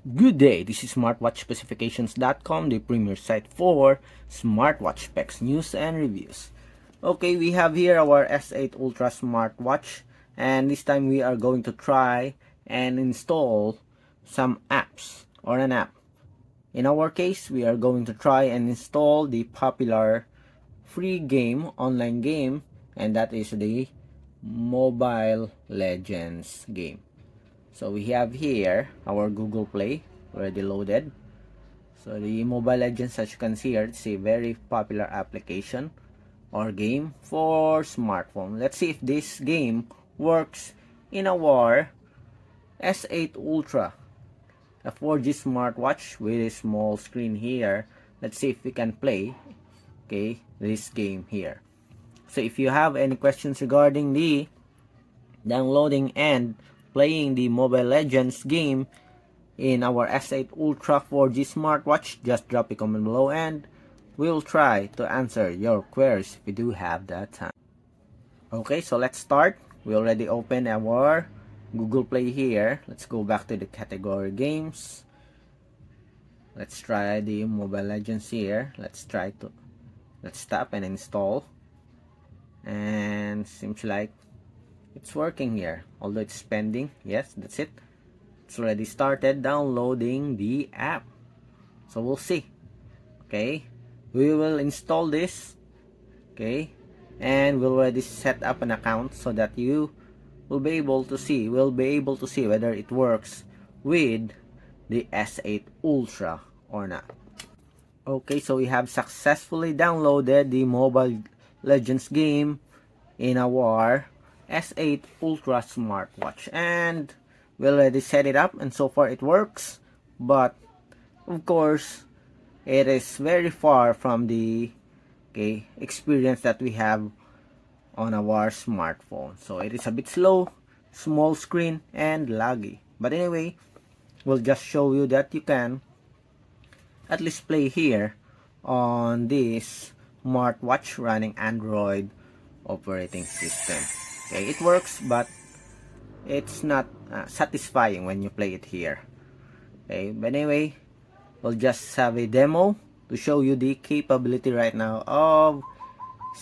Good day, this is smartwatchspecifications.com, the premier site for smartwatch specs, news, and reviews. Okay, we have here our S8 Ultra smartwatch, and this time we are going to try and install some apps or an app. In our case, we are going to try and install the popular free game, online game, and that is the Mobile Legends game. So we have here our Google Play already loaded. So the Mobile Legends, as you can see here, it's a very popular application or game for smartphone. Let's see if this game works in our S8 Ultra, a 4G smartwatch with a small screen here. Let's see if we can play this game here. So if you have any questions regarding the downloading and playing the Mobile Legends game in our S8 Ultra 4G smartwatch, just drop a comment below and we'll try to answer your queries if we do have that time. Okay, so let's start. We already opened our Google Play here. Let's go back to the category games. Let's try the Mobile Legends here. Let's tap and install. And seems like it's working here, although it's pending. Yes, that's it. It's already started downloading the app. So we'll see. Okay, we will install this. Okay, and we'll already set up an account so that you will be able to see. We'll be able to see whether it works with the S8 Ultra or not. Okay, so we have successfully downloaded the Mobile Legends game in our S8 Ultra smartwatch, and we already set it up, and so far it works. But of course, it is very far from the experience that we have on our smartphone. So it is a bit slow, small screen, and laggy. But anyway, we'll just show you that you can at least play here on this smartwatch running Android operating system. Okay, it works, but it's not satisfying when you play it here. Okay, but anyway, we'll just have a demo to show you the capability right now of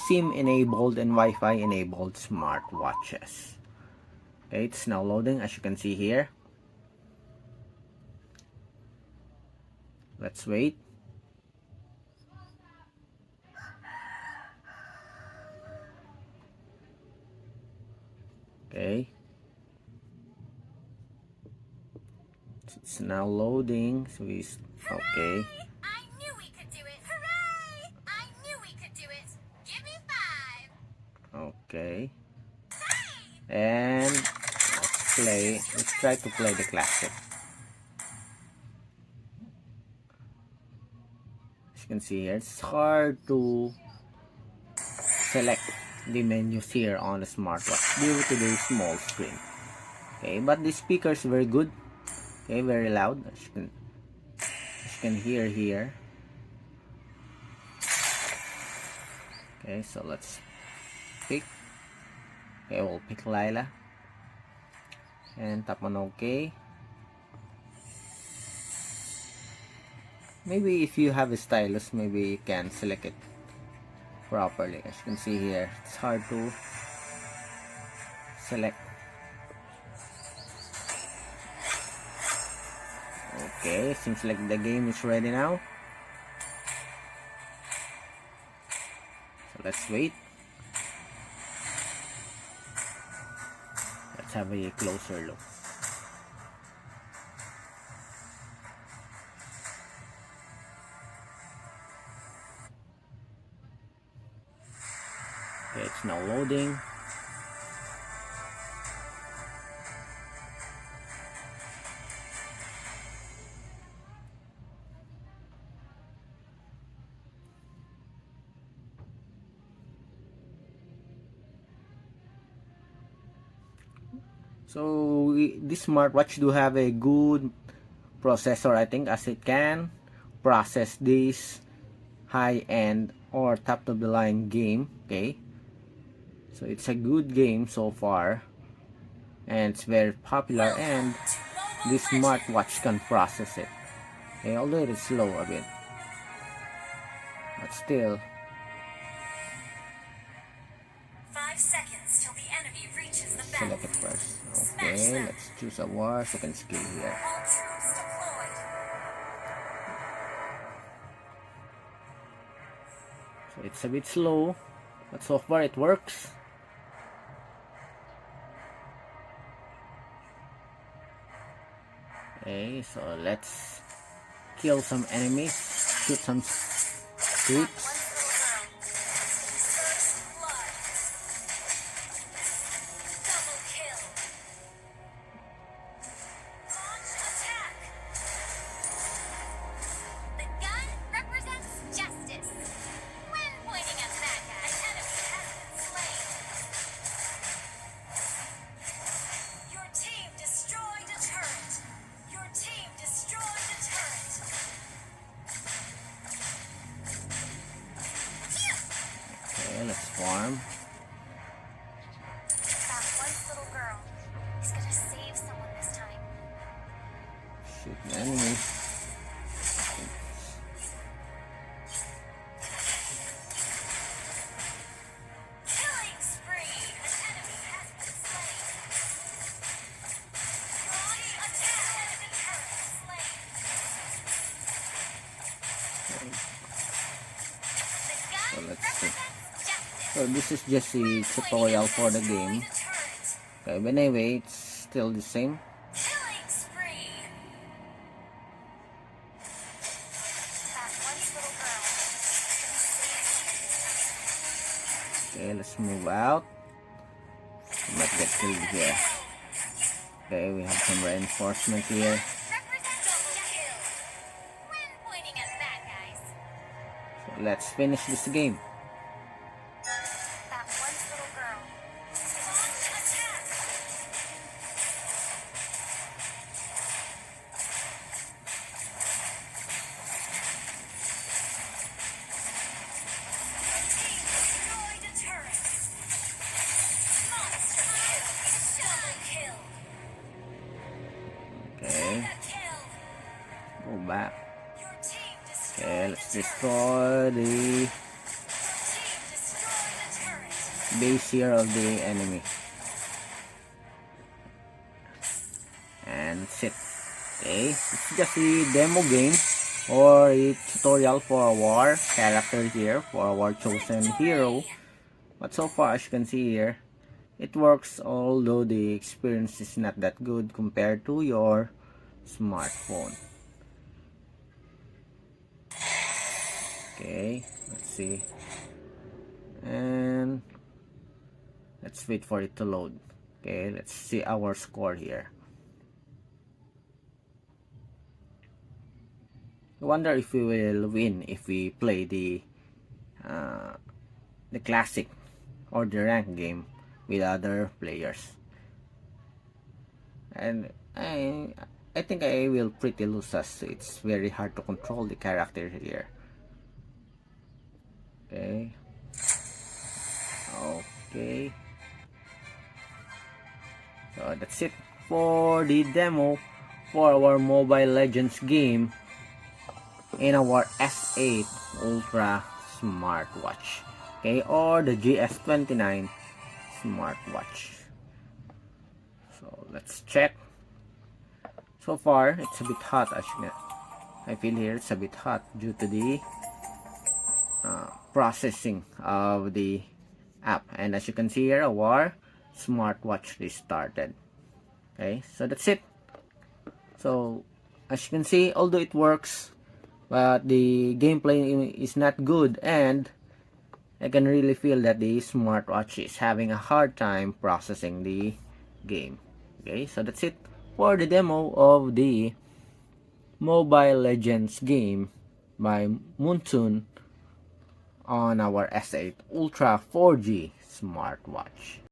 SIM enabled and Wi-Fi enabled smartwatches. Okay, it's now loading, as you can see here. Let's wait. Okay, it's now loading. So we okay. I knew we could do it. Hooray! I knew we could do it. Give me 5. Okay, and let's play. Let's try to play the classic. As you can see here, it's hard to select the menus here on the smartwatch due to the small screen. Okay, but the speaker is very good. Okay, very loud, as you can hear here. Okay, so let's pick. Okay, we'll pick Lila and tap on OK. Maybe if you have a stylus, maybe you can select it properly. As you can see here, it's hard to select. Okay, seems like the game is ready now. So let's wait. Let's have a closer look. Okay, it's now loading. So this smartwatch do have a good processor, I think, as it can process this high-end or top-of-the-line game. Okay, so it's a good game so far, and it's very popular, and this smartwatch can process it. Okay, although it is slow a bit, but still. 5 seconds till the enemy reaches the Select it battlefield. first. Okay, let's choose a war second skill here. All troops deployed. So it's a bit slow, but so far it works. Okay, so let's kill some enemies, shoot some creeps. First blood. Double kill. Launch attack. The gun represents justice. When pointing at bad guys, an enemy has been slain. Your team destroyed a turret. Your team destroyed a turret. Okay, let's farm. That one little girl is gonna save someone this time. Shoot the enemy. Killing spree. An enemy has been slain. Launch attack. Enemy turret slain. The gun So let's see. represents justice. So this is just a tutorial for the game. Okay, but anyway, it's still the same. Killing spree. That one little girl. Okay, let's move out. Might get killed here. Okay, we have some reinforcement here. Represents double kill. When pointing at bad guys. So let's finish this game. That one little girl. Launch attack. Your team destroyed a turret. Monster kill. Double kill. Okay, Mega kill. go back. Your team destroyed Okay, let's a turret. destroy the Your team destroyed a turret. base here of the enemy. And that's it. Okay, it's just a demo game or a tutorial for our character here, for our chosen hero. But so far, as you can see here, it works, although the experience is not that good compared to your smartphone. Okay, let's see. And let's wait for it to load. Okay, let's see our score here. I wonder if we will win if we play the classic or the rank game with other players. And I think I will pretty lose, as it's very hard to control the character here. Okay. Okay. So that's it for the demo for our Mobile Legends game in our S8 Ultra smartwatch, okay, or the GS29 smartwatch. So let's check. So far it's a bit hot, actually. I feel here it's a bit hot due to the processing of the app, and as you can see here, our smartwatch restarted. Okay, so that's it. So as you can see, although it works, but the gameplay is not good, and I can really feel that the smartwatch is having a hard time processing the game. Okay, so that's it for the demo of the Mobile Legends game by Moonsoon on our S8 Ultra 4G smartwatch.